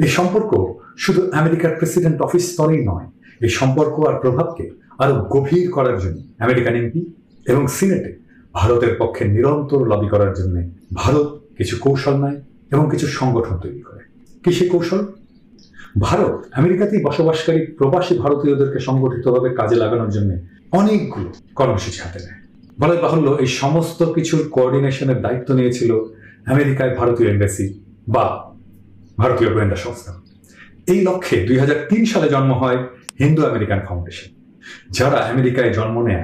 এই সম্পর্ক শুধু আমেরিকার প্রেসিডেন্ট অফিস স্তরেই নয়, এই সম্পর্ক আর প্রভাবকে আরো গভীর করার জন্য আমেরিকান এমপি এবং সিনেটে ভারতের পক্ষে নিরন্তর লবি করার জন্য ভারত কিছু কৌশল নেয় এবং কিছু সংগঠন তৈরি করে। কি সে কৌশল? ভারত আমেরিকাতেই বসবাসকারী প্রবাসী ভারতীয়দেরকে সংগঠিতভাবে কাজে লাগানোর জন্য অনেকগুলো কর্মসূচি হাতে নেয়। বলা বাহুল্য, এই সমস্ত কিছুর কোঅর্ডিনেশনের দায়িত্ব নিয়েছিল আমেরিকায় ভারতীয় এম্বাসি বা ভারতীয় গোয়েন্দা সংস্থা। এই লক্ষ্যে 2003 সালে জন্ম হয় হিন্দু আমেরিকান ফাউন্ডেশন, যারা আমেরিকায় জন্ম নেয়া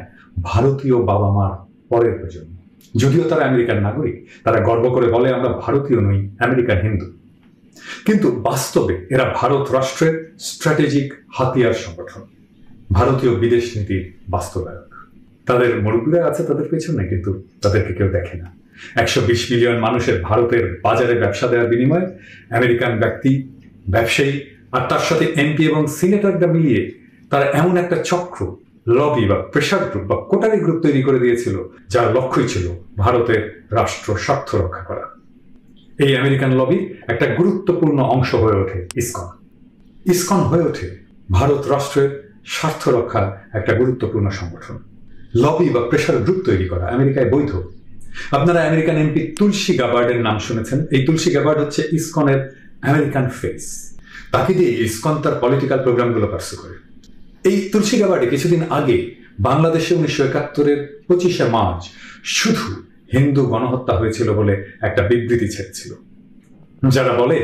ভারতীয় বাবা মার পরের প্রজন্ম। যদিও তারা আমেরিকান নাগরিক, তারা গর্ব করে বলে আমরা ভারতীয় নই, আমেরিকান হিন্দু। কিন্তু বাস্তবে এরা ভারত রাষ্ট্রের স্ট্র্যাটেজিক হাতিয়ার সংগঠন, ভারতীয় বিদেশ নীতির বাস্তবায়ক। তাদের মুরব্বীরা আছে তাদের পেছনে, কিন্তু তাদেরকে কেউ দেখে না। 120 মিলিয়ন মানুষের ভারতের বাজারে ব্যবসা দেওয়ার বিনিময়ে আমেরিকান ব্যক্তি, ব্যবসায়ী আর তার সাথে এমপি এবং সিনেটররা মিলিয়ে তারা এমন একটা চক্র, লবি বা প্রেসার গ্রুপ বা কোটারি গ্রুপ তৈরি করে দিয়েছিল, যার লক্ষ্যই ছিল ভারতের রাষ্ট্র স্বার্থ রক্ষা করা। এই আমেরিকান লবির একটা গুরুত্বপূর্ণ অংশ হয়ে ওঠে ইসকন। ইসকন হয়ে ওঠে ভারত রাষ্ট্রের স্বার্থ রক্ষার একটা গুরুত্বপূর্ণ সংগঠন। লবি বা প্রেসার গ্রুপ তৈরি করা আমেরিকায় বৈধ। আপনারা আমেরিকান এমপি তুলসী গাবার্ডের নাম শুনেছেন। এই তুলসী গাবার্ড হচ্ছে ইসকনের আমেরিকান ফেস। তাকে দিয়ে ইসকন তার পলিটিক্যাল প্রোগ্রামগুলো পার্সু করে। এই তুলসী গাবার্ডে কিছুদিন আগে বাংলাদেশে 1971-এর 25শে মার্চ শুধু হিন্দু গণহত্যা হয়েছিল বলে একটা বিবৃতি ছেড়েছিল। যারা বলে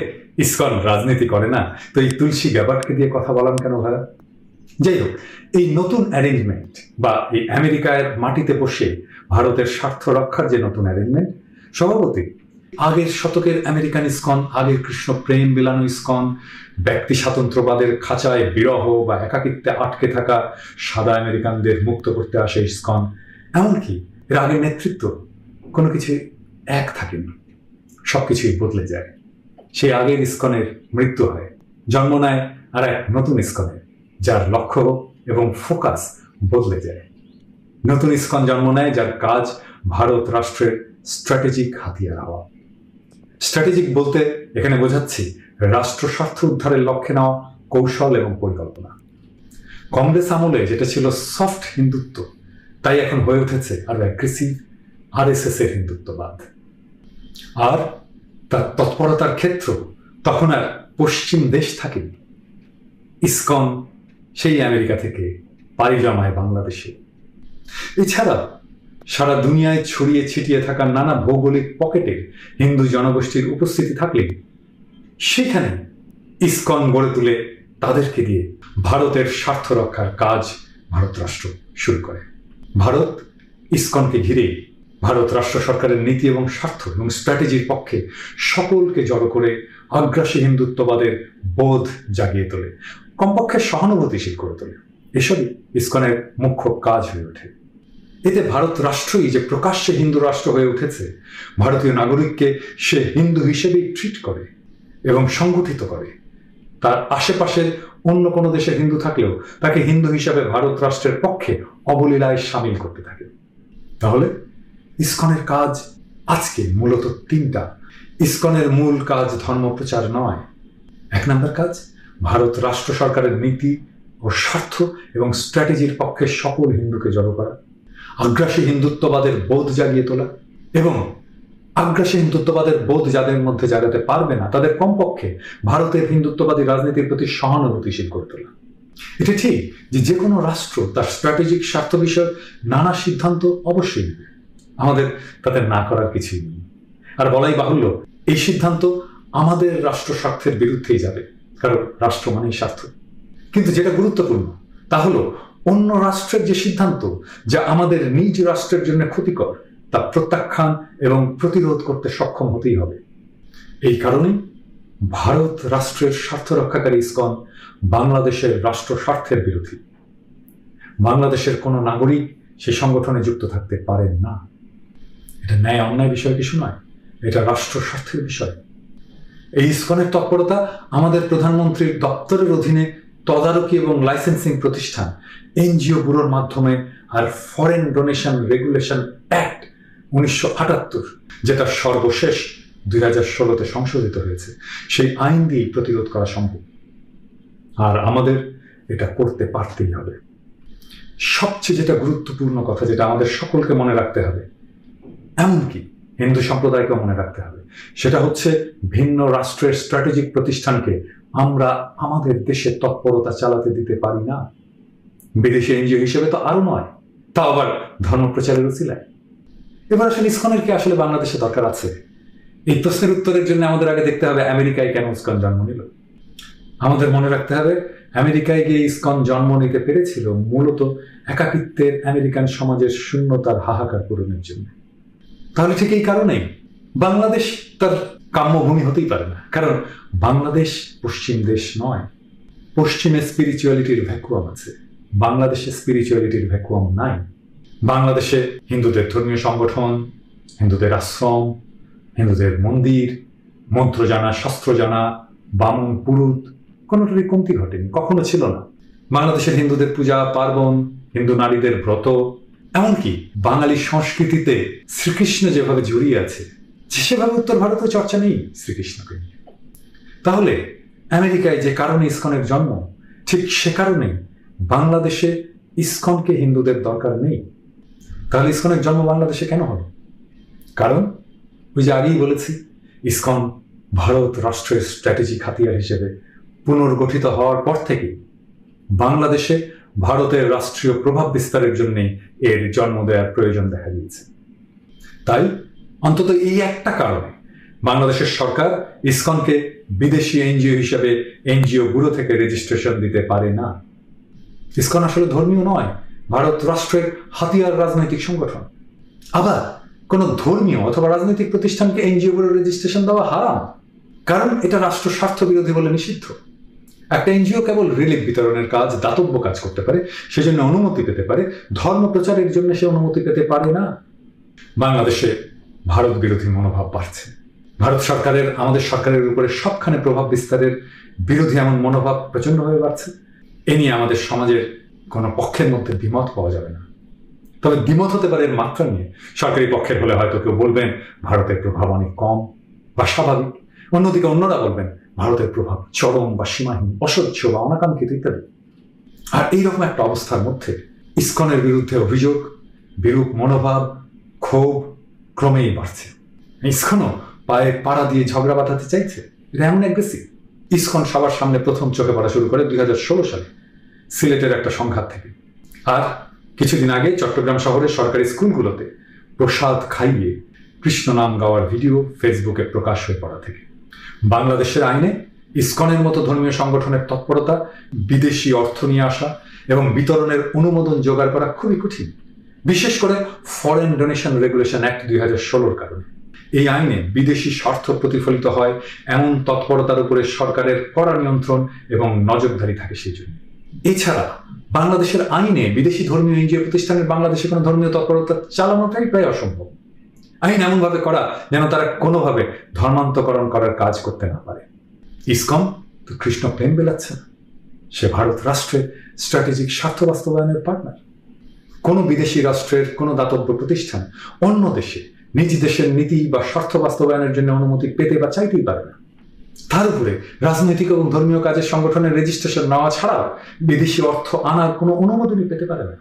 ইসকন রাজনীতি করে না, তো এই তুলসী গাবার্ডকে দিয়ে কথা বলান কেন ভাইয়া? যাই হোক, এই নতুন অ্যারেঞ্জমেন্ট বা এই আমেরিকার মাটিতে বসে ভারতের স্বার্থ রক্ষার যে নতুন অ্যারেঞ্জমেন্ট, স্বভাবতই আগের শতকের আমেরিকান ইসকন, আগের কৃষ্ণ প্রেম বিলানো ইসকন, ব্যক্তি স্বাতন্ত্র্যবাদের খাঁচায় বিরহ বা একাকিত্বে আটকে থাকা সাদা আমেরিকানদের মুক্ত করতে আসে ইসকন, এমনকি এর আগের নেতৃত্ব কোনো কিছু এক থাকেনি, সবকিছুই বদলে যায়। সেই আগের ইসকনের মৃত্যু হয়, জন্ম নেয় আর এক নতুন ইসকনের, যার লক্ষ্য এবং ফোকাস বদলে যায়। নতুন ইসকন জন্ম নেয় যার কাজ ভারত রাষ্ট্রের স্ট্র্যাটেজিক হাতিয়ার হওয়া। স্ট্র্যাটেজিক বলতে এখানে বোঝাচ্ছি রাষ্ট্র স্বার্থ উদ্ধারের লক্ষ্যে নেওয়া কৌশল এবং পরিকল্পনা। কংগ্রেস আমলে যেটা ছিল সফট হিন্দুত্ব, তাই এখন হয়ে উঠেছে আরো অ্যাগ্রেসিভ আরএসএস এর হিন্দুত্ববাদ। আর তার তৎপরতার ক্ষেত্র তখন আর পশ্চিম দেশ থাকেনি। ইসকন সেই আমেরিকা থেকে পাড়ি জমায় বাংলাদেশে। এছাড়া সারা দুনিয়ায় ছড়িয়ে ছিটিয়ে থাকা নানা ভৌগোলিক পকেটে হিন্দু জনগোষ্ঠীর উপস্থিতি থাকলে সেখানে ইসকন গড়ে তুলে তাদেরকে দিয়ে ভারতের স্বার্থ রক্ষার কাজ ভারত রাষ্ট্র শুরু করে। ভারত ইসকনকে ঘিরে ভারত রাষ্ট্র সরকারের নীতি এবং স্বার্থ এবং স্ট্র্যাটেজির পক্ষে সকলকে জড়ো করে আগ্রাসী হিন্দুত্ববাদের বোধ জাগিয়ে তোলে, কমপক্ষে সহানুভূতিশীল করে তোলে। এসবই ইসকনের মুখ্য কাজ হয়ে ওঠে। এতে ভারত রাষ্ট্রই যে প্রকাশ্যে হিন্দু রাষ্ট্র হয়ে উঠেছে, ভারতীয় নাগরিককে সে হিন্দু হিসেবেই ট্রিট করে এবং সংগঠিত করে। তার আশেপাশের অন্য কোনো দেশের হিন্দু থাকলেও তাকে হিন্দু হিসাবে ভারত রাষ্ট্রের পক্ষে অবলীলায় সামিল করতে থাকে। তাহলে ইসকনের কাজ আজকে মূলত তিনটা। ইসকনের মূল কাজ ধর্ম প্রচার নয়। 1 নম্বর কাজ ভারত রাষ্ট্র সরকারের নীতি ও স্বার্থ এবং স্ট্র্যাটেজির পক্ষে সকল হিন্দুকে জড়ো করা, আগ্রাসী হিন্দুত্ববাদের বোধ জাগিয়ে তোলা, এবং আগ্রাসী হিন্দুত্ববাদের বোধ যাদের মধ্যে জাগাতে পারবে না তাদের কমপক্ষে ভারতের হিন্দুত্ববাদী রাজনীতির প্রতি সহানুভূতিশীল করে তোলা। এটা ঠিক যে কোনো রাষ্ট্র তার স্ট্র্যাটেজিক স্বার্থ বিষয়ক নানা সিদ্ধান্ত অবশ্যই নেবে, আমাদের তাতে না করার কিছুই নেই। আর বলাই বাহুল্য, এই সিদ্ধান্ত আমাদের রাষ্ট্র স্বার্থের বিরুদ্ধেই যাবে, কারণ রাষ্ট্র মানেই স্বার্থ। কিন্তু যেটা গুরুত্বপূর্ণ তা হলো অন্য রাষ্ট্রের যে সিদ্ধান্ত যা আমাদের নিজ রাষ্ট্রের জন্য ক্ষতিকর, তা প্রত্যাখ্যান এবং প্রতিরোধ করতে সক্ষম হতেই হবে। এই কারণেই ভারত রাষ্ট্রের স্বার্থ রক্ষাকারী ইসকন বাংলাদেশের রাষ্ট্র স্বার্থের বিরোধী। বাংলাদেশের কোনো নাগরিক সে সংগঠনে যুক্ত থাকতে পারেন না। এটা ন্যায় অন্যায় বিষয় কিছু নয়, এটা রাষ্ট্র স্বার্থের বিষয়। এই ইসকনের তৎপরতা আমাদের প্রধানমন্ত্রীর দপ্তরের অধীনে তদারকি এবং লাইসেন্সিং প্রতিষ্ঠান এনজিও ব্যুরোর মাধ্যমে আর ফরেন ডোনেশন রেগুলেশন অ্যাক্ট 1978, যেটা সর্বশেষ 2016-তে সংশোধিত হয়েছে, সেই আইন দিয়ে প্রতিরোধ করা সম্ভব। আর আমাদের এটা করতে পারতেই হবে। সবচেয়ে যেটা গুরুত্বপূর্ণ কথা, যেটা আমাদের সকলকে মনে রাখতে হবে, এমনকি হিন্দু সম্প্রদায়কে মনে রাখতে হবে, সেটা হচ্ছে ভিন্ন রাষ্ট্রের স্ট্র্যাটেজিক প্রতিষ্ঠানকে আমরা আমাদের দেশে তৎপরতা চালাতে দিতে পারি না। বিদেশি এনজিও হিসেবে তো আরো নয়, তা আবার ধর্ম প্রচারের উছিলায়। এবার আসলে ইসকনের কি আসলে বাংলাদেশে দরকার আছে? এই প্রশ্নের উত্তরের জন্য আমাদের আগে দেখতে হবে আমেরিকায় কেন ইসকন জন্ম নিল। আমাদের মনে রাখতে হবে আমেরিকায় গিয়ে ইসকন জন্ম নিতে পেরেছিল মূলত একাকিত্বের আমেরিকান সমাজের শূন্যতার হাহাকার পূরণের জন্য। তাহলে ঠিক এই কারণেই বাংলাদেশ তার কাম্যভূমি হতেই পারে না, কারণ বাংলাদেশ পশ্চিম দেশ নয়। পশ্চিমে স্পিরিচুয়ালিটির ভ্যাকুয়াম আছে, বাংলাদেশে স্পিরিচুয়ালিটির ভ্যাকুয়াম নাই। বাংলাদেশে হিন্দুদের ধর্মীয় সংগঠন, হিন্দুদের আশ্রম, হিন্দুদের মন্দির, মন্ত্র জানা, শাস্ত্র জানা, বামন পুরুত কোনোটারই কমতি ঘটেনি, কখনো ছিল না। বাংলাদেশের হিন্দুদের পূজা পার্বণ, হিন্দু নারীদের ব্রত, এমনকি বাঙালি সংস্কৃতিতে শ্রীকৃষ্ণ যেভাবে জড়িয়ে আছে, সেভাবে উত্তর ভারতে চর্চা নেই শ্রীকৃষ্ণকে নিয়ে। তাহলে আমেরিকায় যে কারণে ইসকনের জন্ম, ঠিক সে কারণেই বাংলাদেশে ইসকনকে হিন্দুদের দরকার নেই। তাহলে ইসকনের জন্ম বাংলাদেশে কেন হলো? কারণ ওই যে আগেই বলেছি, ইসকন ভারত রাষ্ট্রের স্ট্র্যাটেজিক হাতিয়ার হিসেবে পুনর্গঠিত হওয়ার পর থেকে বাংলাদেশে ভারতের রাষ্ট্রীয় প্রভাব বিস্তারের জন্য এর জন্ম দেওয়ার প্রয়োজন দেখা দিয়েছে। তাই অন্তত এই একটা কারণে বাংলাদেশের সরকার ইসকনকে বিদেশি এনজিও হিসেবে এনজিও ব্যুরো থেকে রেজিস্ট্রেশন দিতে পারে না। ইসকন আসলে ধর্মীয় নয়, ভারত রাষ্ট্রের হাতিয়ার রাজনৈতিক সংগঠন। আবার কোন ধর্মীয় অথবা রাজনৈতিক প্রতিষ্ঠানকে এনজিও ব্যুরো রেজিস্ট্রেশন দেওয়া হারাম, কারণ এটা রাষ্ট্র স্বার্থ বিরোধী বলে নিষিদ্ধ। একটা এনজিও কেবল রিলিফ বিতরণের কাজ, দাতব্য কাজ করতে পারে, সেজন্য অনুমতি পেতে পারে, ধর্ম প্রচারের জন্য সে অনুমতি পেতে পারে না। বাংলাদেশে ভারত বিরোধী মনোভাব বাড়ছে। ভারত সরকারের আমাদের সরকারের উপরে সবখানে প্রভাব বিস্তারের বিরোধী এমন মনোভাব প্রচন্ডভাবে বাড়ছে। এ নিয়ে আমাদের সমাজের কোনো পক্ষের মধ্যে দ্বিমত পাওয়া যাবে না। তবে দ্বিমত হতে পারে এর মাত্রা নিয়ে। সরকারি পক্ষের হলে হয়তো কেউ বলবেন ভারতের প্রভাব অনেক কম বা স্বাভাবিক, অন্যদিকে অন্যরা বলবেন ভারতের প্রভাব চরম বা সীমাহীন, অসহ্য বা অনাকাঙ্ক্ষিত ইত্যাদি। আর এইরকম একটা অবস্থার মধ্যে ইসকনের বিরুদ্ধে অভিযোগ, বিরূপ মনোভাব, ক্ষোভ ক্রমেই বাড়ছে। ইসকনও পায়ে পাড়া দিয়ে ঝগড়া বাঁধাতে চাইছে, এটা এমন অ্যাগ্রেসিভ। ইসকন সবার সামনে প্রথম চোখে পড়া শুরু করে 2016 সালে সিলেটের একটা সংঘাত থেকে। আর কিছুদিন আগে চট্টগ্রাম শহরের সরকারি স্কুলগুলোতে প্রসাদ খাইয়ে কৃষ্ণ নাম গাওয়ার ভিডিও ফেসবুকে প্রকাশ হয়ে পড়া থেকে। বাংলাদেশের আইনে ইসকনের মতো ধর্মীয় সংগঠনের তৎপরতা, বিদেশি অর্থ নিয়ে আসা এবং বিতরণের অনুমোদন জোগাড় করা খুবই কঠিন, বিশেষ করে ফরেন ডোনেশন রেগুলেশন অ্যাক্ট 2016-র কারণে। এই আইনে বিদেশি স্বার্থ প্রতিফলিত হয় এমন তৎপরতার উপরে সরকারের কড়া নিয়ন্ত্রণ এবং নজরদারি থাকে সেই জন্য। এছাড়া বাংলাদেশের আইনে বিদেশি ধর্মীয় এনজিও প্রতিষ্ঠানের বাংলাদেশে কোনো ধর্মীয় তৎপরতা চালানোটাই প্রায় অসম্ভব। আইন এমনভাবে করা যেন তারা কোনোভাবে ধর্মান্তকরণ করার কাজ করতে না পারে। ইসকন তো কৃষ্ণ প্রেম বেলাচ্ছে না, সে ভারত রাষ্ট্রের স্ট্র্যাটেজিক স্বার্থ বাস্তবায়নের পার্টনার। কোনো বিদেশি রাষ্ট্রের কোনো দাতব্য প্রতিষ্ঠান অন্য দেশে নিজ দেশের নীতি বা স্বার্থ বাস্তবায়নের জন্য অনুমতি পেতে বা চাইতেই পারে না। তার উপরে রাজনৈতিক এবং ধর্মীয় কাজের সংগঠনের রেজিস্ট্রেশন নেওয়া ছাড়াও বিদেশি অর্থ আনার কোনো অনুমোদনই পেতে পারে না।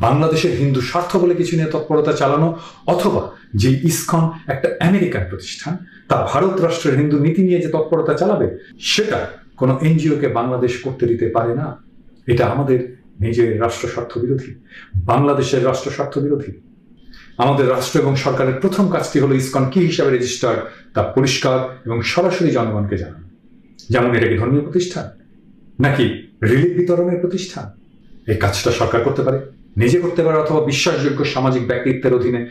বাংলাদেশের হিন্দু স্বার্থ বলে কিছু নিয়ে তৎপরতা চালানো, অথবা যে ইসকন একটা আমেরিকান প্রতিষ্ঠান, তা ভারত রাষ্ট্রের হিন্দু নীতি নিয়ে যে তৎপরতা চালাবে, সেটা কোনো এনজিওকে বাংলাদেশ করতে দিতে পারে না। এটা আমাদের নিজের রাষ্ট্র স্বার্থ বিরোধী, বাংলাদেশের রাষ্ট্র স্বার্থ বিরোধী। আমাদের রাষ্ট্র এবং সরকারের প্রথম কাজটি হলো ইসকন কি হিসাবে রেজিস্টার্ড তা পরিষ্কার এবং সরাসরি জনগণকে জানানো। যেমন এটা কি ধর্মীয় প্রতিষ্ঠান নাকি রিলিফ বিতরণের প্রতিষ্ঠান? এই কাজটা সরকার করতে পারে, নিজে করতে পারে, অথবা বিশ্বাসযোগ্য সামাজিক ব্যক্তিত্বের অধীনে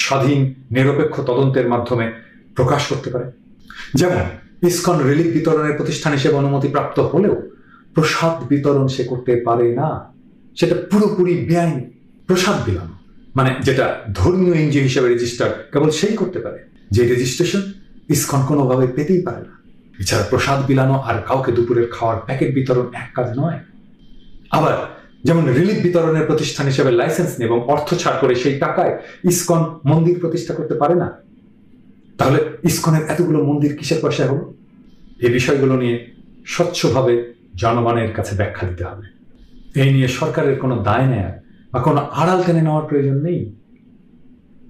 স্বাধীন নিরপেক্ষ তদন্তের মাধ্যমে প্রকাশ করতে পারে। যেমন ইসকন রিলিফ বিতরণের প্রতিষ্ঠান হিসেবে অনুমতি প্রাপ্ত হলেও প্রসাদ বিতরণ সে করতে পারে না, সেটা পুরোপুরি বেআইনি। প্রসাদ বিলানো মানে যেটা ধর্মীয় এনজিও হিসেবে রেজিস্টার্ড, কেবল সেই করতে পারে, যে রেজিস্ট্রেশন ইসকন কোনোভাবে পেতেই পারে না। এছাড়া প্রসাদ বিলানো আর কাউকে দুপুরের খাওয়ার প্যাকেট বিতরণ এক কাজ নয়। আবার যেমন রিলিফ বিতরণের প্রতিষ্ঠান হিসেবে লাইসেন্স নিয়ে এবং অর্থ ছাড় করে সেই টাকায় ইসকন মন্দির প্রতিষ্ঠা করতে পারে না। তাহলে ইসকনের এতগুলো মন্দির কিসের পয়সা হলো? এই বিষয়গুলো নিয়ে স্বচ্ছভাবে জনগণের কাছে ব্যাখ্যা দিতে হবে। এই নিয়ে সরকারের কোনো দায় নেয়ার বা কোনো আড়াল টেনে নেওয়ার প্রয়োজন নেই।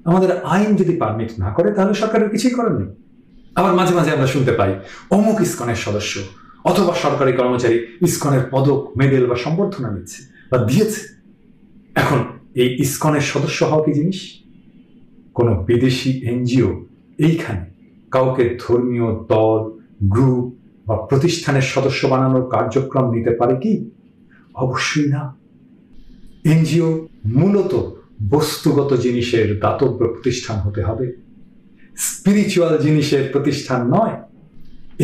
আমাদের আইন যদি পারমিট না করে তাহলে সরকারের কিছুই করার নেই। আবার মাঝে মাঝে আমরা শুনতে পাই অমুক ইসকনের সদস্য অথবা সরকারি কর্মচারী ইসকনের পদক, মেডেল বা সম্বর্ধনা নিচ্ছে বা দিয়েছে। এখন এই ইসকনের সদস্য হওয়া কি জিনিস? কোনো বিদেশি এনজিও এইখানে কাউকে ধর্মীয় দল, গ্রুপ বা প্রতিষ্ঠানের সদস্য বানানোর কার্যক্রম নিতে পারে কি? অবশ্যই না। এনজিও মূলত বস্তুগত জিনিসের দাতব্য প্রতিষ্ঠান হতে হবে, স্পিরিচুয়াল জিনিসের প্রতিষ্ঠান নয়।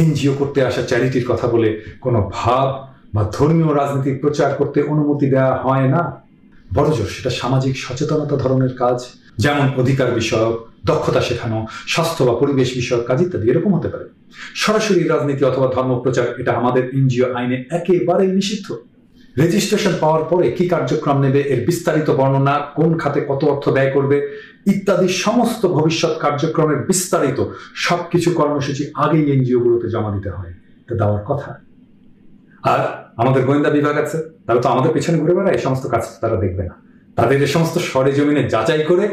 এনজিও করতে আসা চ্যারিটির কথা বলে কোনো ভাব বা ধর্মীয় রাজনীতির প্রচার করতে অনুমতি দেওয়া হয় না। বড়জোর সেটা সামাজিক সচেতনতা ধরনের কাজ, যেমন অধিকার বিষয়ক, দক্ষতা শেখানো, স্বাস্থ্য বা পরিবেশ বিষয়ক কাজ ইত্যাদি এরকম হতে পারে। সরাসরি রাজনীতি অথবা ধর্ম প্রচার এটা আমাদের এনজিও আইনে একেবারেই নিষিদ্ধ। রেজিস্ট্রেশন পাওয়ার পরে কি কার্যক্রম নেবে, এর বিস্তারিত বর্ণনা, কোন খাতে কত অর্থ ব্যয় করবে ইত্যাদি সমস্ত ভবিষ্যৎ কার্যক্রমের বিস্তারিত সবকিছু কর্মসূচি আগেই এনজিও গুলোতে জমা দিতে হয়। এটা দেওয়ার কথা। আর আমাদের গোয়েন্দা বিভাগ আছে, তারা তো আমাদের পেছনে ঘুরে বেড়ায়, এই সমস্ত কাজ তারা দেখবে না। তাদের এই সমস্ত সরেজমিনে যাচাই করে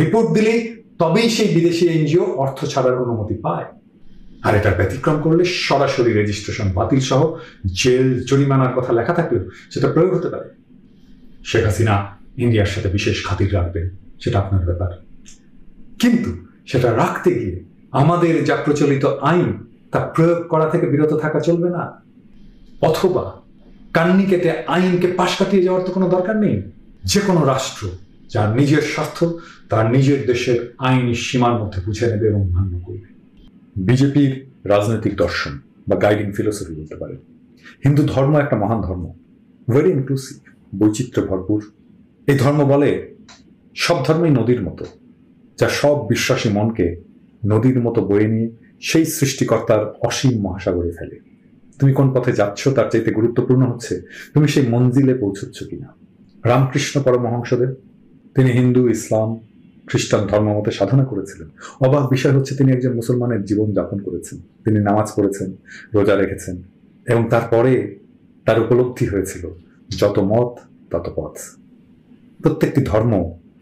রিপোর্ট দিলেই তবেই সেই বিদেশি এনজিও অর্থ ছাড়ার অনুমতি পায়। আর এটার ব্যতিক্রম করলে সরাসরি রেজিস্ট্রেশন বাতিল সহ জেল, জরিমানার কথা লেখা থাকলেও সেটা প্রয়োগ হতে পারে। শেখ হাসিনা ইন্ডিয়ার সাথে বিশেষ খাতির রাখবেন, সেটা আপনার ব্যাপার। কিন্তু সেটা রাখতে গিয়ে আমাদের যা প্রচলিত আইন তা প্রয়োগ করা থেকে বিরত থাকা চলবে না। অথবা কান্নি কেটে আইনকে পাশ কাটিয়ে যাওয়ার তো কোনো দরকার নেই। যে কোনো রাষ্ট্র যার নিজের স্বার্থ তার নিজের দেশের আইনি সীমার মধ্যে বুঝে নেবে এবং মান্য করবে। বিজেপির রাজনৈতিক দর্শন বা গাইডিং ফিলোসফি বলতে পারে, হিন্দু ধর্ম একটা মহান ধর্ম, ভেরি ইনক্লুসিভ, বৈচিত্র্য ভরপুর। এই ধর্ম বলে সব ধর্মই নদীর মতো, যা সব বিশ্বাসী মনকে নদীর মতো বয়ে নিয়ে সেই সৃষ্টিকর্তার অসীম মহাসাগরে ফেলে। তুমি কোন পথে যাচ্ছ তার চাইতে গুরুত্বপূর্ণ হচ্ছে তুমি সেই মঞ্জিলে পৌঁছচ্ছ কিনা। রামকৃষ্ণ পরমহংসদেব, তিনি হিন্দু, ইসলাম, খ্রিস্টান ধর্মমতে সাধনা করেছিলেন। অবাক বিষয় হচ্ছে তিনি একজন মুসলমানের জীবন যাপন করেছেন। তিনি নামাজ পড়েছেন, রোজা রেখেছেন, এবং তারপরে তার উপলব্ধি হয়েছিল যত মত তত পথ, প্রত্যেকটি ধর্ম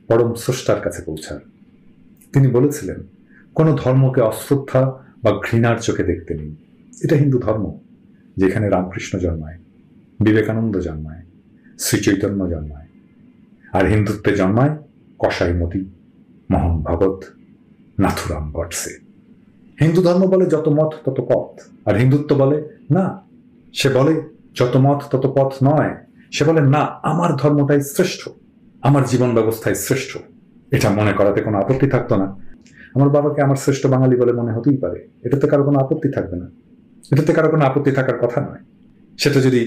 পরম স্রষ্টার কাছে পৌঁছার। তিনি বলেছিলেন কোনো ধর্মকে অশ্রদ্ধা বা ঘৃণার চোখে দেখতে নেই। এটা হিন্দু ধর্ম, যেখানে রামকৃষ্ণ জন্মায়, বিবেকানন্দ জন্মায়, শ্রী চৈতন্য জন্মায়। আর হিন্দুত্বে জন্মায় কসাই মতি, মোহন ভাগবত, নাথুরাম গডসে। হিন্দু ধর্ম বলে যত মত তত পথ, আর হিন্দুত্ব বলে না। সে বলে যত মত তত পথ নয়, সে বলে না, আমার ধর্মটাই শ্রেষ্ঠ, আমার জীবন ব্যবস্থায় শ্রেষ্ঠ। এটা মনে করাতে কোনো আপত্তি থাকতো না। আমার বাবাকে আমার শ্রেষ্ঠ বাঙালি বলে মনে হতেই পারে, এটাতে কারো কোনো আপত্তি থাকবে না, এটাতে কারো কোনো আপত্তি থাকার কথা নয়। সেটা যদি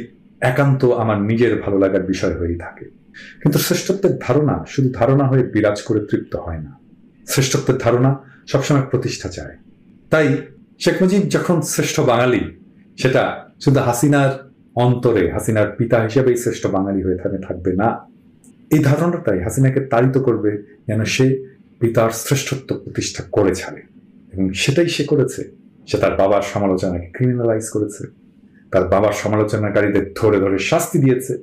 একান্ত আমার নিজের ভালো লাগার বিষয় হয়েই থাকে। কিন্তু শ্রেষ্ঠত্বের ধারণা শুধু ধারণা হয়ে বিরাজ করে তৃপ্ত হয় না। শ্রেষ্ঠত্বের ধারণা সবসময় প্রতিষ্ঠা চায়। তাই শেখ মুজিব যখন শ্রেষ্ঠ বাঙালি, সেটা শুধু হাসিনার অন্তরে হাসিনার পিতা হিসেবেই শ্রেষ্ঠ বাঙালি হয়ে থাকবে না। এই ধারণাটাই হাসিনাকে তাড়িত করবে যেন সে পিতার শ্রেষ্ঠত্ব প্রতিষ্ঠা করে ছাড়ে, এবং সেটাই সে করেছে। সে তার বাবার সমালোচনাকে ক্রিমিনালাইজ করেছে, তার বাবার সমালোচনাকারীদের ধরে ধরে শাস্তি দিয়েছে,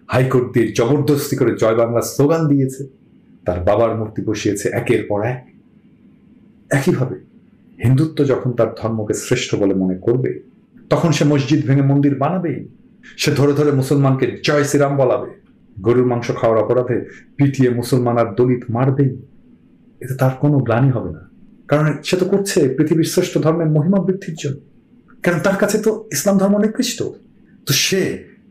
হাইকোর্ট দিয়ে জবরদস্তি করে জয় বাংলা স্লোগান দিয়েছে, তার বাবার মূর্তি বসিয়েছে একের পর এক। একইভাবে হিন্দুত্ব যখন তার ধর্মকে শ্রেষ্ঠ বলে মনে করবে, তখন সে মসজিদ ভেঙে মন্দির বানাবেই। সে ধরে ধরে মুসলমানকে জয় শ্রীরাম বলাবে, গরুর মাংস খাওয়ার অপরাধে পিটিয়ে মুসলমান আর দলিত মারবেই। এতে তার কোনো গ্লানি হবে না, কারণ সে তো করছে পৃথিবীর শ্রেষ্ঠ ধর্মের মহিমা বৃদ্ধির জন্য। কারণ তার কাছে তো ইসলাম ধর্ম নিকৃষ্ট। তো সে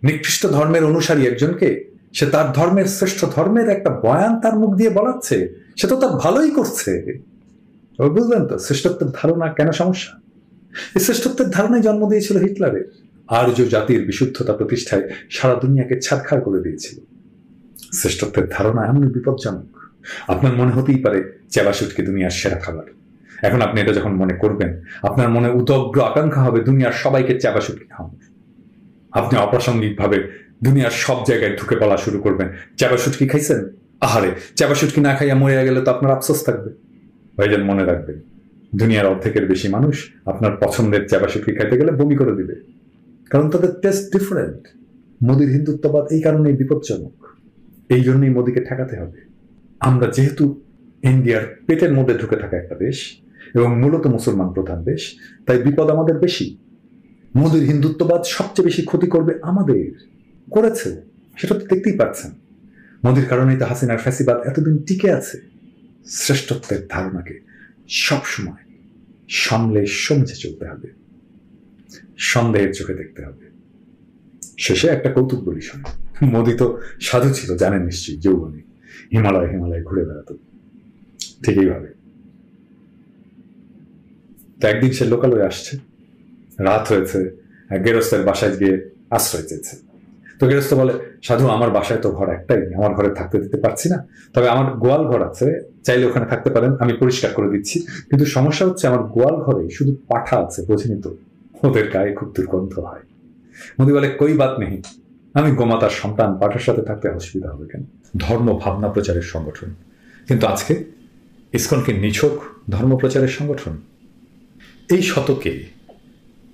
নিকৃষ্ট ধর্মের অনুসারী একজনকে সে তার ধর্মের শ্রেষ্ঠ ধর্মের একটা বয়ান তার মুখ দিয়ে বলাচ্ছে, সে তো তার ভালোই করছে। বুঝলেন তো শ্রেষ্ঠত্বের ধারণা কেন সমস্যা? এই শ্রেষ্ঠত্বের ধারণায় জন্ম দিয়েছিল হিটলারের। আর্য জাতির বিশুদ্ধতা প্রতিষ্ঠায় সারা দুনিয়াকে ছারখাড় করে দিয়েছিল। শ্রেষ্ঠত্বের ধারণা এমন বিপজ্জনক। আপনার মনে হতেই পারে চেবা শুটকি দুনিয়ার সেরা খাবার। এখন আপনি এটা যখন মনে করবেন, আপনার মনে উদগ্র আকাঙ্ক্ষা হবে দুনিয়ার সবাইকে চেবা শুটকি খাওয়ান। আপনি অপ্রাসঙ্গিক ভাবে দুনিয়ার সব জায়গায় ঢুকে বলা শুরু করবেন, চেবা শুটকি খাইছেন? আহারে, চেবা শুটকি না খাইয়া মরে গেলে তো আপনার আফসোস থাকবে। ভাইজান মনে রাখবেন, দুনিয়ার অর্ধেকের বেশি মানুষ আপনার পছন্দের চা বা শুটকি খাইতে গেলে বমি করে দিবে, কারণ তাদের টেস্ট ডিফারেন্ট। মোদির হিন্দুত্ববাদ এই কারণেই বিপজ্জনক, এই জন্যই মোদিকে ঠেকাতে হবে। আমরা যেহেতু ইন্ডিয়ার পেটের মধ্যে ঢুকে থাকা একটা দেশ এবং মূলত মুসলমান প্রধান দেশ, তাই বিপদ আমাদের বেশি। মোদির হিন্দুত্ববাদ সবচেয়ে বেশি ক্ষতি করবে আমাদের, করেছে, সেটা তো দেখতেই পাচ্ছেন। মোদির কারণেই তো হাসিনার ফ্যাসিবাদ এতদিন টিকে আছে। শ্রেষ্ঠত্বের ধারণাকে সবসময় সামলে সমঝে চলতে হবে, সন্দেহের চোখে দেখতে হবে। শেষে একটা কৌতুক বলি শোনে। মোদি তো সাধু ছিল, জানেন নিশ্চয়ই, যৌবনে হিমালয় ঘুরে বেড়াতো, ঠিক এইভাবে। তো একদিন সে লোকালয়ে আসছে, রাত হয়েছে, গেরস্তের বাসায় গিয়ে আশ্রয় চেয়েছে। তো গেরস্ত বলে, সাধু আমার বাসায় তো ঘর একটাই, আমার ঘরে থাকতে দিতে পারছি না, তবে আমার গোয়াল ঘর আছে, চাইলে ওখানে থাকতে পারেন, আমি পরিষ্কার করে দিচ্ছি। কিন্তু সমস্যা হচ্ছে আমার গোয়াল ঘরে শুধু পাঠা আছে, বোঝেনি তো, ওদের গায়ে খুব দুর্গন্ধ হয়। মোদি বলে, কই বাত নেই, আমি গোমাতার সন্তান, পাঠার সাথে থাকতে অসুবিধা হবে কেন? ধর্ম ভাবনা প্রচারের সংগঠন, কিন্তু আজকে ইসকনকে নিছক ধর্ম প্রচারের সংগঠন। এই শতকে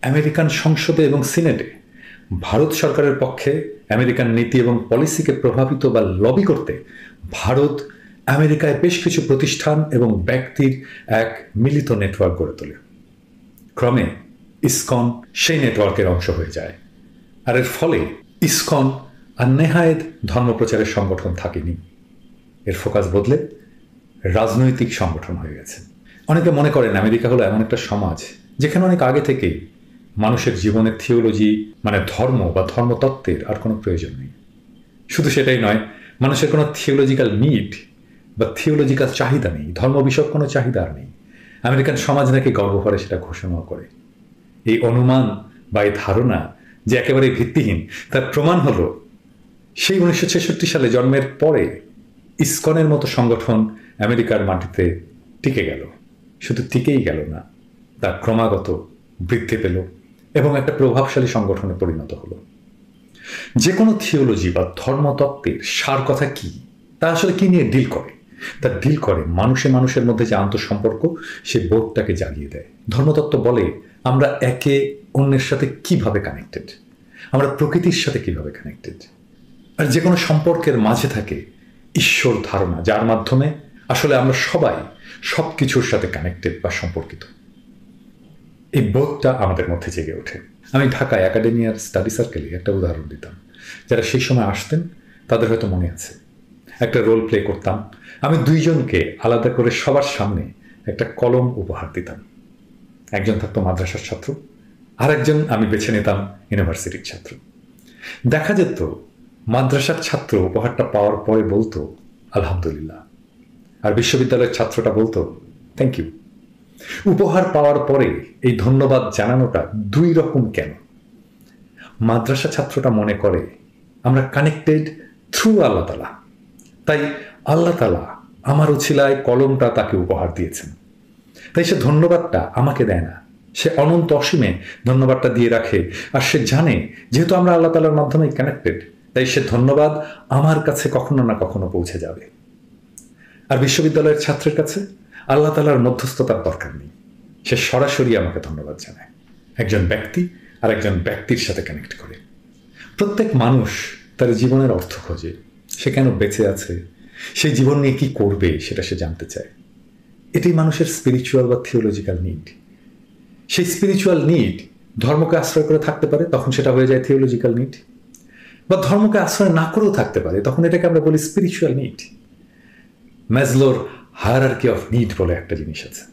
আমেরিকান সংসদে এবং সিনেটে ভারত সরকারের পক্ষে আমেরিকান নীতি এবং পলিসিকে প্রভাবিত বা লবি করতে ভারত আমেরিকায় বেশ কিছু প্রতিষ্ঠান এবং ব্যক্তির এক মিলিত নেটওয়ার্ক গড়ে তোলে। ক্রমে ইসকন সেই নেটওয়ার্কের অংশ হয়ে যায়। আর এর ফলে ইসকন আর নেহায়েত ধর্মপ্রচারের সংগঠন থাকেনি, এর ফোকাস বদলে রাজনৈতিক সংগঠন হয়ে গেছে। অনেকে মনে করেন আমেরিকা হলো এমন একটা সমাজ যেখানে অনেক আগে থেকেই মানুষের জীবনের থিওলজি মানে ধর্ম বা ধর্মতত্ত্বের আর কোনো প্রয়োজন নেই। শুধু সেটাই নয়, মানুষের কোনো থিওলজিক্যাল নিড বা থিওলজিক্যাল চাহিদা নেই, ধর্ম বিষয়ক কোনো চাহিদা আর নেই। আমেরিকান সমাজ নাকি গর্বভরে সেটা ঘোষণা করে। এই অনুমান বা এই ধারণা যে একেবারে ভিত্তিহীন, তার প্রমাণ হলো সেই 1966 সালে জন্মের পরে ইসকনের মতো সংগঠন আমেরিকার মাটিতে টিকে গেল। শুধু টিকেই গেল না, তা ক্রমাগত বৃদ্ধি পেল এবং একটা প্রভাবশালী সংগঠনে পরিণত হলো। যে কোনো থিওলজি বা ধর্মতত্ত্বের সার কথা কি, তা আসলে কি নিয়ে ডিল করে? তা ডিল করে মানুষের মধ্যে যে আন্তঃসম্পর্ক, সে বোধটাকে জাগিয়ে দেয়। ধর্মতত্ত্ব বলে আমরা একে অন্যের সাথে কিভাবে কানেক্টেড, আমরা প্রকৃতির সাথে কিভাবে কানেক্টেড। আর যে কোনো সম্পর্কের মাঝে থাকে ঈশ্বর ধারণা, যার মাধ্যমে আসলে আমরা সবাই সব কিছুর সাথে কানেক্টেড বা সম্পর্কিত। এই বোধটা আমাদের মধ্যে জেগে ওঠে। আমি ঢাকায় একাডেমিয়ার স্টাডি সার্কেলে একটা উদাহরণ দিতাম। যারা সেই সময় আসতেন তাদের হয়তো মনে আছে, একটা রোল প্লে করতাম। আমি দুইজনকে আলাদা করে সবার সামনে একটা কলম উপহার দিতাম। একজন থাকতো মাদ্রাসার ছাত্র, আর একজন আমি বেছে নিতাম ইউনিভার্সিটির ছাত্র। দেখা যেত মাদ্রাসার ছাত্র উপহারটা পাওয়ার পরে বলতো আলহামদুলিল্লাহ, আর বিশ্ববিদ্যালয়ের ছাত্রটা বলতো থ্যাংক ইউ। উপহার পাওয়ার পরে এই ধন্যবাদ জানানোটা দুই রকম কেন? মাদ্রাসা ছাত্রটা মনে করে আমরা কানেক্টেড থ্রু আল্লাহ তালা, তাই আল্লাহ তালা আমার উছিলায় কলমটা তাকে উপহার দিয়েছেন, তাই সে ধন্যবাদটা আমাকে দেয় না, সে অনন্ত অসীমে ধন্যবাদটা দিয়ে রাখে। আর সে জানে যেহেতু আমরা আল্লাহ তালার মাধ্যমে কানেক্টেড, তাই সে ধন্যবাদ আমার কাছে কখনো না কখনো পৌঁছে যাবে। আর বিশ্ববিদ্যালয়ের ছাত্রের কাছে আল্লাহ তালার মধ্যস্থতার দরকার নেই, সে সরাসরি আমাকে ধন্যবাদ জানায়। একজন ব্যক্তি আর একজন ব্যক্তির সাথে কানেক্ট করে। প্রত্যেক মানুষ তার জীবনের অর্থ খোঁজে, সে কেন বেঁচে আছে, সেই জীবন নিয়ে কি করবে সেটা সে জানতে চায়। এটাই মানুষের স্পিরিচুয়াল বা থিওলজিক্যাল নিড। সেই স্পিরিচুয়াল নিড ধর্মকে আশ্রয় করে থাকতে পারে, তখন সেটা হয়ে যায় থিওলজিক্যাল নিড, বা ধর্মকে আশ্রয় না করেও থাকতে পারে, তখন এটাকে আমরা বলি স্পিরিচুয়াল নিড। ম্যাজলোর হায়ারার্কি অফ নিড বলে একটা জিনিস আছে,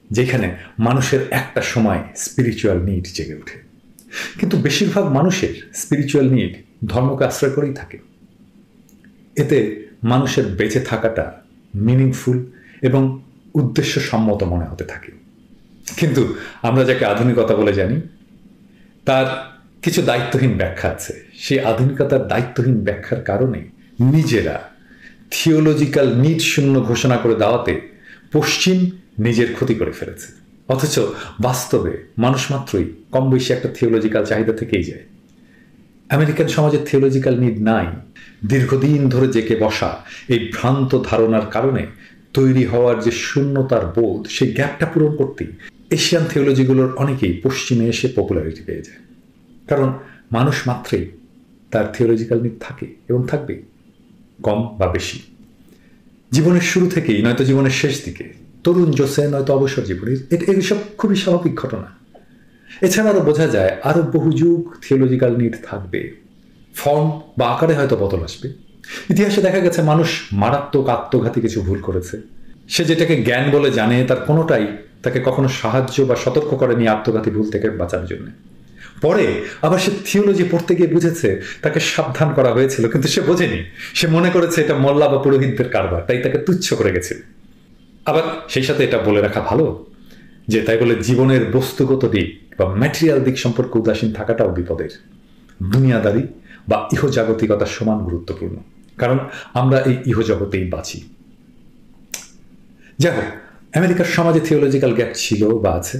যেখানে মানুষের একটা সময় স্পিরিচুয়াল নিড জেগে ওঠে। কিন্তু বেশিরভাগ মানুষের স্পিরিচুয়াল নিড ধর্মকে আশ্রয় করেই থাকে। এতে মানুষের বেঁচে থাকাটা মিনিংফুল এবং উদ্দেশ্যসম্মত মনে হতে থাকে। কিন্তু আমরা যাকে আধুনিকতা বলে জানি, তার কিছু দায়িত্বহীন ব্যাখ্যা আছে। সেই আধুনিকতার দায়িত্বহীন ব্যাখ্যার কারণে নিজেরা থিওলজিক্যাল নিড শূন্য ঘোষণা করে দেওয়াতে পশ্চিম নিজের ক্ষতি করে ফেলেছে। অথচ বাস্তবে মানুষ মাত্রই কম বেশি একটা থিওলজিক্যাল চাহিদা থেকেই যায়। আমেরিকান সমাজের থিওলজিক্যাল নিড নাই। দীর্ঘদিন ধরে জেকে বসা এই ভ্রান্ত ধারণার কারণে তৈরি হওয়ার যে শূন্যতার বোধ, সেই গ্যাপটা পূরণ করতেই এশিয়ান থিওলজিগুলোর অনেকেই পশ্চিমে এসে পপুলারিটি পেয়ে যায়। কারণ মানুষ মাত্রেই তার থিওলজিক্যাল নিড থাকে এবং থাকবে, কম বা বেশি। জীবনের শুরু থেকেই নয়তো জীবনের শেষ দিকে, তরুণ জোসে নয়তো অবসর জীবনে, এসব খুবই স্বাভাবিক ঘটনা। এছাড়া আরও বোঝা যায় আরও বহু যুগ থিওলজিক্যাল নিড থাকবে, ফর্ম বা আকারে হয়তো বদল আসবে। ইতিহাসে দেখা গেছে মানুষ মারাত্মক আত্মঘাতী কিছু ভুল করেছে। সে যেটাকে জ্ঞান বলে জানে তার কোনোটাই তাকে কখনো সাহায্য বা সতর্ক করেনি আত্মঘাতী ভুল থেকে বাঁচার জন্য। পরে আবার সে থিওলজি পড়তে গিয়ে বুঝেছে তাকে সাবধান করা হয়েছিল, কিন্তু সে বোঝেনি। সে মনে করেছে এটা মোল্লা বা পুরোহিতদের কারবার, তাই তাকে তুচ্ছ করে গেছিল। আবার সেই সাথে এটা বলে রাখা ভালো যে তাই বলে জীবনের বস্তুগত দিক বা ম্যাটেরিয়াল দিক সম্পর্কে উদাসীন থাকাটাও বিপদের। দুনিয়াদারি বা ইহজাগতিকতার সমান গুরুত্বপূর্ণ, কারণ আমরা এই ইহজগতেই বাঁচি। যাই হোক, আমেরিকার সমাজে থিওলজিক্যাল গ্যাপ ছিল বা আছে,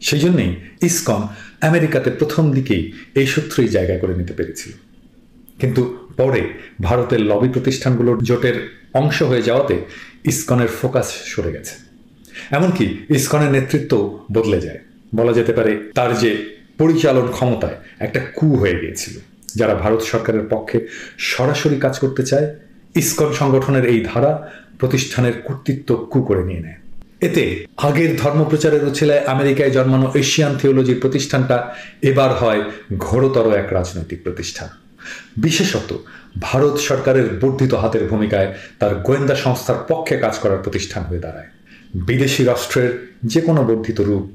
সেই জন্যই ইসকন আমেরিকাতে প্রথম দিকেই এই সূত্রেই জায়গা করে নিতে পেরেছিল। কিন্তু পরে ভারতের লবি প্রতিষ্ঠানগুলোর জোটের অংশ হয়ে যাওয়াতে ইসকনের ফোকাস সরে গেছে। এমনকি ইসকনের নেতৃত্ব বদলে যায়, বলা যেতে পারে তার যে পরিচালন ক্ষমতায় একটা কু হয়ে গিয়েছিল। যারা ভারত সরকারের পক্ষে সরাসরি কাজ করতে চায়, ইসকন সংগঠনের এই ধারা প্রতিষ্ঠানের কর্তৃত্ব কু করে নিয়ে নেয়। এতে আগের ধর্মপ্রচারের উছিলায় আমেরিকায় জন্মানো এশিয়ান থিওলজির প্রতিষ্ঠানটা এবার হয় ঘোরতর এক রাজনৈতিক প্রতিষ্ঠান। বিশেষত ভারত সরকারের বর্ধিত হাতের ভূমিকায় তার গোয়েন্দা সংস্থার পক্ষে কাজ করার প্রতিষ্ঠান হয়ে দাঁড়ায়। বিদেশি রাষ্ট্রের যে কোনো বর্ধিত রূপ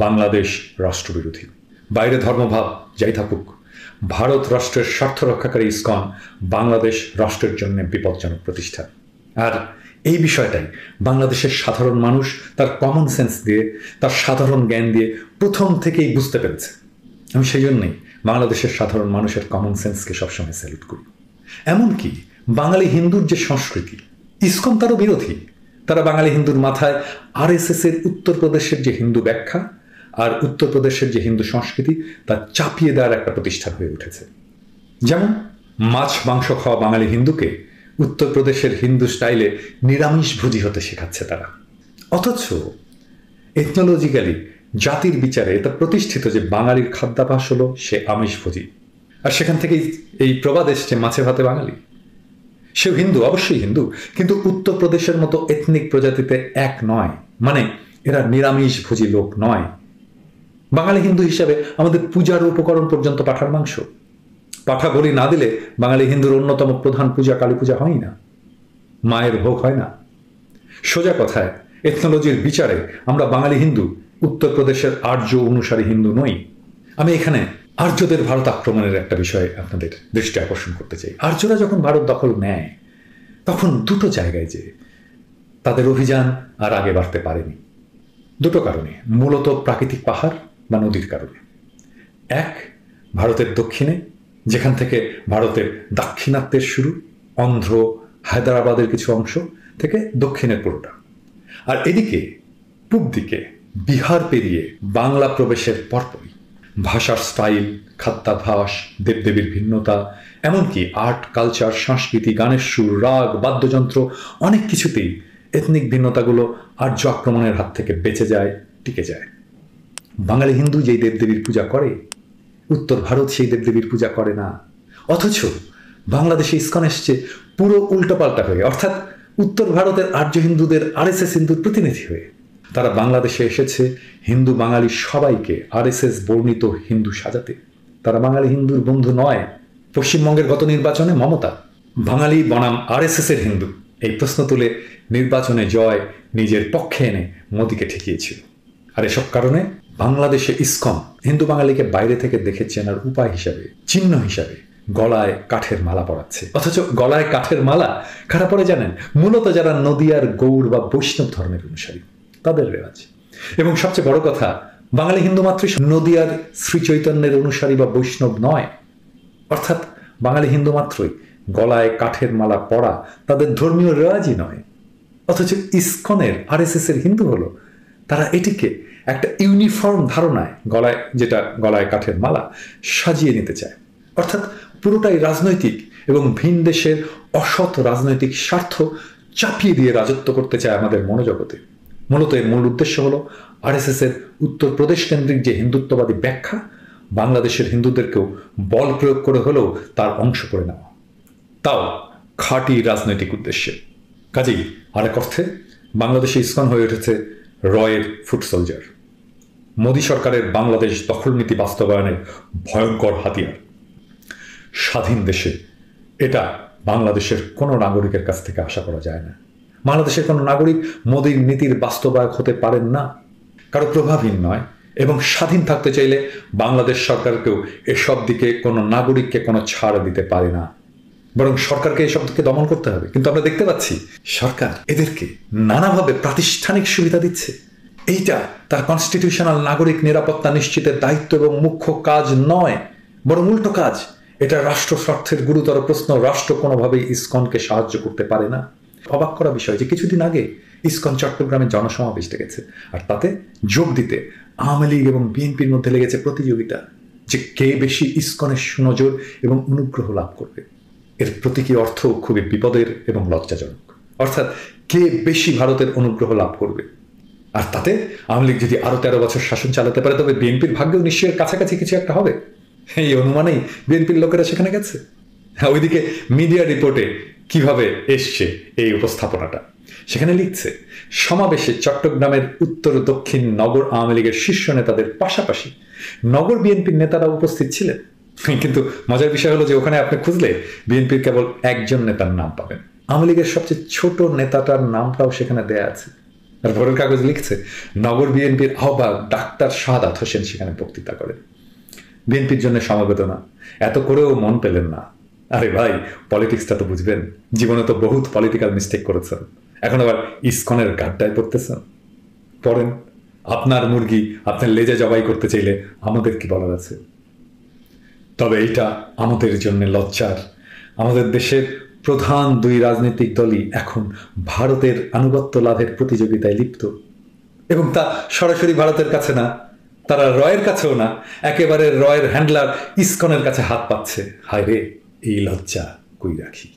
বাংলাদেশ রাষ্ট্রবিরোধী। বাইরে ধর্মভাব যাই থাকুক, ভারত রাষ্ট্রের স্বার্থ রক্ষাকারী ইসকন বাংলাদেশ রাষ্ট্রের জন্য বিপজ্জনক প্রতিষ্ঠান। আর এই বিষয়টাই বাংলাদেশের সাধারণ মানুষ তার কমন সেন্স দিয়ে, তার সাধারণ জ্ঞান দিয়ে প্রথম থেকেই বুঝতে পেরেছে। আমি সেই জন্যই বাংলাদেশের সাধারণ মানুষের কমন সেন্সকে সবসময় স্যালুট করি। এমনকি বাঙালি হিন্দুর যে সংস্কৃতি, ইসকন তারও বিরোধী। তারা বাঙালি হিন্দুর মাথায় RSS এর উত্তরপ্রদেশের যে হিন্দু ব্যাখ্যা আর উত্তরপ্রদেশের যে হিন্দু সংস্কৃতি তা চাপিয়ে দেওয়ার একটা প্রতিষ্ঠান হয়ে উঠেছে। যেমন মাছ মাংস খাওয়া বাঙালি হিন্দুকে উত্তরপ্রদেশের হিন্দু স্টাইলে নিরামিষভোজী হতে শেখাচ্ছে তারা। অথচ এথনোলজিক্যালি জাতির বিচারে এটা প্রতিষ্ঠিত যে বাঙালির খাদ্যাভ্যাস হলো সে আমিষভোজী। আর সেখান থেকেই এই প্রবাদ এসছে মাছে ভাতে বাঙালি। সেও হিন্দু, অবশ্যই হিন্দু, কিন্তু উত্তরপ্রদেশের মতো এথনিক প্রজাতিতে এক নয়, মানে এরা নিরামিষভোজী লোক নয়। বাঙালি হিন্দু হিসাবে আমাদের পূজার উপকরণ পর্যন্ত পাঁঠার মাংস। পাঁঠা বলি না দিলে বাঙালি হিন্দুর অন্যতম প্রধান পূজা কালী পূজা হয় না, মায়ের ভোগ হয় না। সোজা কথায় এথনোলজির বিচারে আমরা বাঙালি হিন্দু উত্তরপ্রদেশের আর্য অনুসারী হিন্দু নই। আমি এখানে আর্যদের ভারত আক্রমণের একটা বিষয়ে আপনাদের দৃষ্টি আকর্ষণ করতে চাই। আর্যরা যখন ভারত দখল নেয় তখন দুটো জায়গায় যে তাদের অভিযান আর আগে বাড়তে পারেনি, দুটো কারণে। মূলত প্রাকৃতিক পাহাড় বা নদীর কারণে। এক, ভারতের দক্ষিণে, যেখান থেকে ভারতের দাক্ষিণাত্যের শুরু, অন্ধ্র হায়দ্রাবাদের কিছু অংশ থেকে দক্ষিণের পুরোটা। আর এদিকে পূব দিকে বিহার পেরিয়ে বাংলা প্রবেশের পরপরই ভাষার স্টাইল, খাদ্যাভ্যাস, দেবদেবীর ভিন্নতা, এমনকি আর্ট, কালচার, সংস্কৃতি, গানের সুর, রাগ, বাদ্যযন্ত্র, অনেক কিছুতেই এথনিক ভিন্নতাগুলো আর্য আক্রমণের হাত থেকে বেঁচে যায়, টিকে যায়। বাঙালি হিন্দু যেই দেবদেবীর পূজা করে, উত্তর ভারত সেই দেবদেবীর পূজা করে না। অথচ বাংলাদেশে ইসকন এসছে পুরো উল্টোপাল্টা হয়ে, অর্থাৎ উত্তর ভারতের আর্য হিন্দুদের RSS হিন্দুর প্রতিনিধি হয়ে। তারা বাংলাদেশে এসেছে হিন্দু বাঙালি সবাইকে RSS বর্ণিত হিন্দু সাজাতে। তারা বাঙালি হিন্দুর বন্ধু নয়। পশ্চিমবঙ্গের গত নির্বাচনে মমতা বাঙালি বনাম RSS এর হিন্দু এই প্রশ্ন তুলে নির্বাচনে জয় নিজের পক্ষে এনে মোদিকে ঠেকিয়েছিল। আর এসব কারণে বাংলাদেশে ইসকন হিন্দু বাঙালিকে বাইরে থেকে দেখে চেনার উপায় হিসাবে, চিহ্ন হিসাবে গলায় কাঠের মালা পরাচ্ছে। অথচ গলায় কাঠের মালা কারা পরে জানেন? মূলত যারা নদিয়ার গৌড় বা বৈষ্ণব ধর্মের অনুসারী, তাদের রেওয়াজ। এবং সবচেয়ে বড় কথা, বাঙালি হিন্দু মাত্রই নদিয়ার শ্রী চৈতন্যের অনুসারী বা বৈষ্ণব নয়। অর্থাৎ বাঙালি হিন্দু মাত্রই গলায় কাঠের মালা পরা তাদের ধর্মীয় রেওয়াজই নয়। অথচ ইসকনের RSS এর হিন্দু হলো তারা এটিকে একটা ইউনিফর্ম ধারণায় গলায় কাঠের মালা সাজিয়ে নিতে চায়। অর্থাৎ পুরোটাই রাজনৈতিক এবং ভিন দেশের অসৎ রাজনৈতিক স্বার্থ চাপিয়ে দিয়ে রাজত্ব করতে চায় আমাদের মনোজগতে। মূলত এর মূল উদ্দেশ্য হলো আরএসএস এর উত্তরপ্রদেশ কেন্দ্রিক যে হিন্দুত্ববাদী ব্যাখ্যা, বাংলাদেশের হিন্দুদেরকেও বল প্রয়োগ করে হলেও তার অংশ করে নেওয়া, তাও খাঁটি রাজনৈতিক উদ্দেশ্যে। কাজেই আরেক অর্থে বাংলাদেশে ইসকন হয়ে উঠেছে রয়ের ফুট সোলজার, মোদী সরকারের বাংলাদেশ দখল নীতি বাস্তবায়নের ভয়ঙ্কর হাতিয়ার। স্বাধীন দেশে এটা বাংলাদেশের কোনো নাগরিকের কাছ থেকে আশা করা যায় না। বাংলাদেশের কোনো নাগরিক মোদীর নীতির বাস্তবায়ক হতে পারেন না, কারো প্রভাবহীন নয়, এবং স্বাধীন থাকতে চাইলে বাংলাদেশ সরকারকেও এসব দিকে কোনো নাগরিককে কোনো ছাড় দিতে পারে না, বরং সরকারকে এসব দিকে দমন করতে হবে। কিন্তু আমরা দেখতে পাচ্ছি সরকার এদেরকে নানাভাবে প্রাতিষ্ঠানিক সুবিধা দিচ্ছে। এইটা তার কনস্টিটিউশনাল নাগরিক নিরাপত্তা নিশ্চিতের দায়িত্ব এবং মুখ্য কাজ নয়, বরং উল্টো কাজ। এটা রাষ্ট্র স্বার্থের গুরুতর প্রশ্ন। রাষ্ট্র কোনোভাবেই ইসকনকে সাহায্য করতে পারে না। অবাক করা বিষয় যে কিছুদিন আগে ইসকন চট্টগ্রামে জনসমাবেশ ডেকেছে, আর তাতে যোগ দিতে আওয়ামী লীগ এবং বিএনপির মধ্যে লেগেছে প্রতিযোগিতা যে কে বেশি ইসকনের সুনজর এবং অনুগ্রহ লাভ করবে। এর প্রতীকী অর্থ খুবই বিপদের এবং লজ্জাজনক, অর্থাৎ কে বেশি ভারতের অনুগ্রহ লাভ করবে। আর তাতে আওয়ামী লীগ যদি আরো 13 বছর শাসন চালাতে পারে, তবে বিএনপির ভাগ্যেও নিশ্চয়ই কাছাকাছি কিছু একটা হবে। এই অনুমানেই বিএনপির লোকেরা সেখানে গেছে। ওইদিকে মিডিয়া রিপোর্টে কিভাবে এসছে এই উপস্থাপনাটা, সেখানে লিখছে সমাবেশে চট্টগ্রামের উত্তর দক্ষিণ নগর আওয়ামী লীগের শীর্ষ নেতাদের পাশাপাশি নগর বিএনপির নেতারা উপস্থিত ছিলেন। কিন্তু মজার বিষয় হলো যে ওখানে আপনি খুঁজলে বিএনপির কেবল একজন নেতার নাম পাবেন। আওয়ামী লীগের সবচেয়ে ছোট নেতাটার নামটাও সেখানে দেয়া আছে। আর ভোরের কাগজ লিখছে নগর বিএনপির আহ্বায়ক ডাক্তার শাহাদাত হোসেন সেখানে বক্তৃতা করেন। বিএনপির জন্য সমবেদনা, এত করেও মন পেলেন না। আরে ভাই, পলিটিক্সটা তো বুঝবেন, জীবনে তো বহুত পলিটিক্যাল মিস্টেক করেছেন, এখন আবার ইসকনের গাড্ডায় পড়তেছেন। পড়েন, আপনার মুরগি আপনার লেজে জবাই করতে চাইলে আমাদের কি বলার আছে। তবে এইটা আমাদের জন্য লজ্জার। আমাদের দেশের প্রধান দুই রাজনৈতিক দলই এখন ভারতের আনুগত্য লাভের প্রতিযোগিতায় লিপ্ত, এবং তা সরাসরি ভারতের কাছে না, তারা রয়ের কাছেও না, একেবারে রয়ের হ্যান্ডলার ইসকনের কাছে হাত পাচ্ছে। হায় রে, এই লজ্জা কই রাখি।